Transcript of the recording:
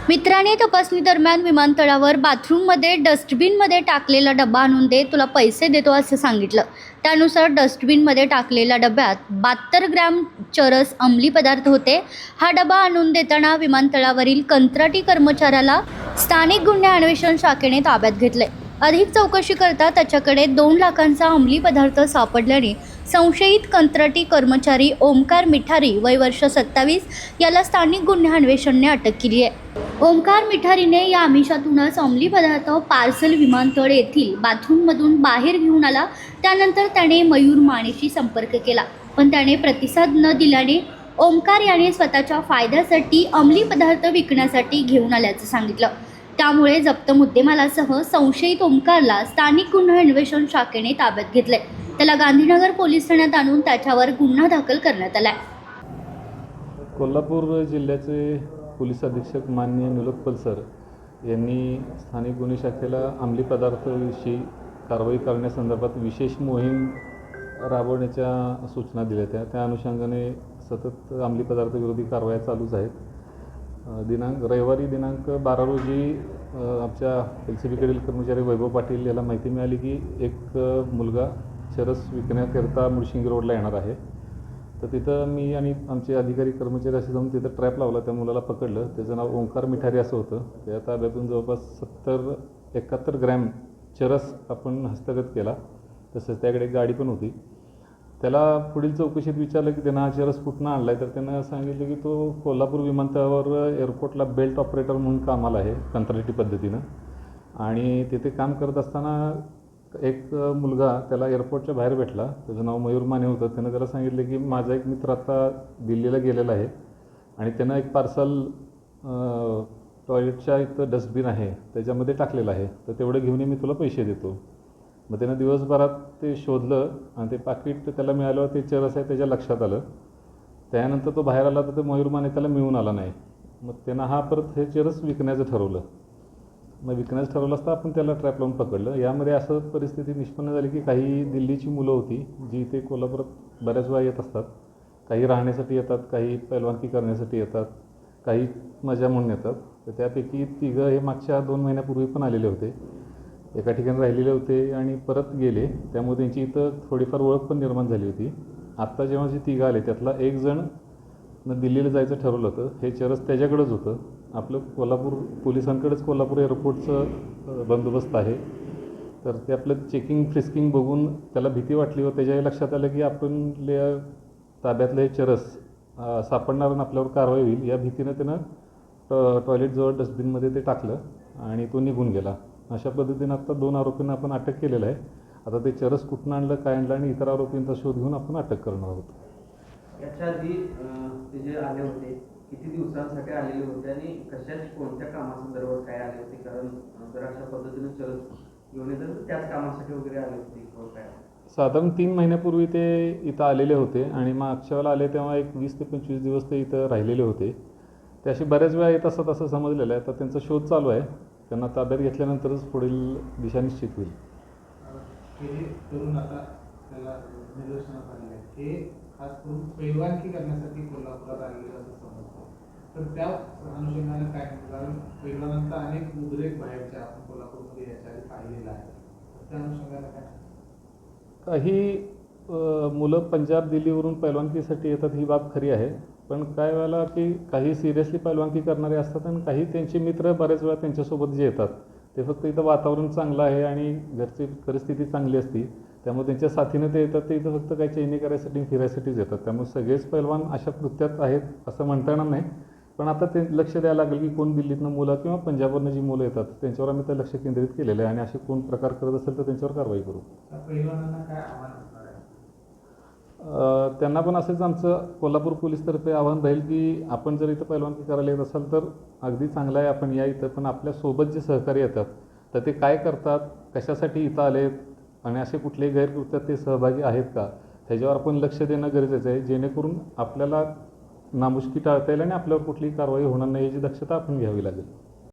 मित्राने तपासणी दरम्यान विमानतळावर बाथरूममध्ये डस्टबिनमध्ये टाकलेला डबा आणून दे, तुला पैसे देतो असं सांगितलं. त्यानुसार डस्टबिनमध्ये टाकलेल्या डब्यात 72 ग्रॅम चरस अंमली पदार्थ होते. हा डबा आणून देताना विमानतळावरील कंत्राटी कर्मचाऱ्याला स्थानिक गुन्हे अन्वेषण शाखेने ताब्यात घेतले. अधिक चौकशी करता त्याच्याकडे 2 लाखांचा अंमली पदार्थ सापडल्याने संशयित कंत्राटी कर्मचारी ओमकार मिठारी वय वर्ष 27 याला स्थानिक गुन्हे अन्वेषणने अटक केली आहे. ओमकार मिठारीने या आमिषातूनच अंमली पदार्थ पार्सल विमानतळ येथील बाथरूममधून बाहेर घेऊन आला. त्यानंतर त्याने मयूर मानेशी संपर्क केला, पण त्याने प्रतिसाद न दिल्याने ओमकार याने स्वतःच्या फायद्यासाठी अंमली पदार्थ विकण्यासाठी घेऊन आल्याचं सांगितलं. त्यामुळे जप्त मुद्देमालासह संशयित ओमकारला स्थानिक गुन्हे अन्वेषण शाखेने ताब्यात घेतले. त्याला गांधीनगर पोलीस ठाण्यात आणून त्याच्यावर गुन्हा दाखल करण्यात आलाय. कोल्हापूर जिल्ह्याचे पोलीस अधीक्षक माननीय निलोत्पल पलसर यांनी स्थानिक गुन्हे शाखेला अंमली पदार्थाविषयी कारवाई करण्यासंदर्भात विशेष मोहीम राबवण्याच्या सूचना दिल्या. त्या अनुषंगाने सतत अंमली पदार्थ विरोधी कारवाया चालूच आहेत. रविवारी दिनांक 12 रोजी आमच्या LCB-कडील कर्मचारी वैभव पाटील याला माहिती मिळाली की एक मुलगा चरस विकण्याकरिता मुळशिंगी रोडला येणार आहे. तर तिथं मी आणि आमचे अधिकारी कर्मचारी असे जाऊन तिथं ट्रॅप लावला. त्या मुलाला पकडलं. त्याचं नाव ओंकार मिठारी असं होतं. त्या ताब्यातून जवळपास 71 ग्रॅम चरस आपण हस्तगत केला. तसंच त्याकडे गाडी पण होती. त्याला पुढील चौकशीत विचारलं की त्यानं हा चरस कुठनं आणला आहे. तर त्यानं सांगितलं की तो कोल्हापूर विमानतळावर एअरपोर्टला बेल्ट ऑपरेटर म्हणून कामाला आहे कंत्राटी पद्धतीनं. आणि तिथे काम करत असताना एक मुलगा त्याला एअरपोर्टच्या बाहेर भेटला. त्याचं नाव मयूर माने होतं. त्यानं त्याला सांगितलं की माझा एक मित्र आता दिल्लीला गेलेला आहे आणि त्यानं एक पार्सल टॉयलेटच्या इथं डस्टबिन आहे त्याच्यामध्ये टाकलेलं आहे, तर तेवढं घेऊन मी तुला पैसे देतो. मग त्यानं दिवसभरात ते शोधलं आणि ते पाकिट त्याला मिळालं. ते चरस आहे त्याच्या लक्षात आलं. त्यानंतर तो बाहेर आला तर ते मयूर माने त्याला मिळून आला नाही. मग त्यानं परत हे चरस विकण्याचं ठरवलं. मग विकण्याचं ठरवलं असता आपण त्याला ट्रॅप लावून पकडलं. यामध्ये असं परिस्थिती निष्पन्न झाली की काही दिल्लीची मुलं होती जी इथे कोल्हापुरात बऱ्याच वेळा येत असतात. काही राहण्यासाठी येतात, काही पैलवानकी करण्यासाठी येतात, काही मजा म्हणून येतात. तर त्यापैकी 3 हे मागच्या 2 महिन्यापूर्वी पण आलेले होते. एका ठिकाणी राहिलेले होते आणि परत गेले. त्यामुळे त्यांची इथं थोडीफार ओळख पण निर्माण झाली होती. आत्ता जेव्हा जे 3 आले त्यातला एक जण दिल्लीला जायचं ठरवलं होतं. हे चरस त्याच्याकडंच होतं. आपलं कोल्हापूर पोलिसांकडेच कोल्हापूर एअरपोर्टचं बंदोबस्त आहे. तर ते आपलं चेकिंग फ्रिस्किंग बघून त्याला भीती वाटली व त्याच्याही लक्षात आलं की आपल्या ताब्यातलं हे चरस सापडणार आणि आपल्यावर कारवाई होईल. या भीतीनं त्यानं टॉयलेटजवळ डस्टबिनमध्ये ते टाकलं आणि तो निघून गेला. अशा पद्धतीनं आत्ता 2 आरोपींना आपण अटक केलेलं आहे. आता ते चरस कुठून आणलं, काय आणलं आणि इतर आरोपींचा शोध घेऊन आपण अटक करणार आहोत. याच्या आधी ते जे आले होते किती दिवसांसाठी आलेले होते आणि कोणत्या कामासंदर्भात काय आले होते? कारण जर अशा पद्धतीने चरस घेऊन येतात तर त्याच कामासाठी वगैरे आले होते काय? साधारण 3 महिन्यापूर्वी ते इथं आलेले होते आणि मागच्या वेळेला आले तेव्हा एक 20 ते 25 दिवस ते इथं राहिलेले होते. ते अशी बऱ्याच वेळा येत असतात असं समजलेलं आहे. तर त्यांचा शोध चालू आहे. त्यांना ताब्यात घेतल्यानंतरच पुढील दिशा निश्चित होईल. हे तरुण आता त्याला निदर्शनास आले आहे. हे खास करून पैलवानकी करण्यासाठी कोल्हापुरात आलेले असं समजतं. तर त्या अनुषंगाने काय, कारण पैलवानांचा अनेक उद्रेक बाहेरच्या आपण कोल्हापूरमध्ये याच्या आधी पाहिलेला आहे. त्या अनुषंगाने काय काही मुलं पंजाब दिल्लीवरून पैलवानकीसाठी येतात ही बाब खरी आहे. पण काय वेळेला की काही सिरियसली पैलवानकी करणारे असतात आणि काही त्यांचे मित्र बऱ्याच वेळा त्यांच्यासोबत जे येतात ते फक्त इथं वातावरण चांगलं आहे आणि घरची परिस्थिती चांगली असती त्यामुळे त्यांच्या साथीनं ते येतात. ते इथं फक्त काही चैनी करायसाठी फिरायसाठीच येतात. त्यामुळे सगळेच पैलवान अशा कृत्यात आहेत असं म्हणता येणार नाही. पण आता ते लक्ष द्यायला लागेल की कोण दिल्लीतनं मुलं किंवा पंजाबवरनं जी मुलं येतात त्यांच्यावर आम्ही ते लक्ष केंद्रित केलेलं आहे आणि असे कोण प्रकार करत असेल तर त्यांच्यावर कारवाई करू. पैलवानांना काय आव्हान असणार आहे? त्यांना पण असेच आमचं कोल्हापूर पोलीसतर्फे आव्हान राहील की आपण जर इथं पैलवानकी करायला येत असाल तर अगदी चांगलं आहे, आपण या इथं. पण आपल्यासोबत जे सहकारी येतात तर ते काय करतात, कशासाठी इथं आलेत आणि असे कुठलेही गैरकृत्यात ते सहभागी आहेत का, ह्याच्यावर आपण लक्ष देणं गरजेचं आहे. जेणेकरून आपल्याला नामुष्की टाळता येईल आणि आपल्यावर कुठलीही कारवाई होणार नाही याची दक्षता आपण घ्यावी लागेल.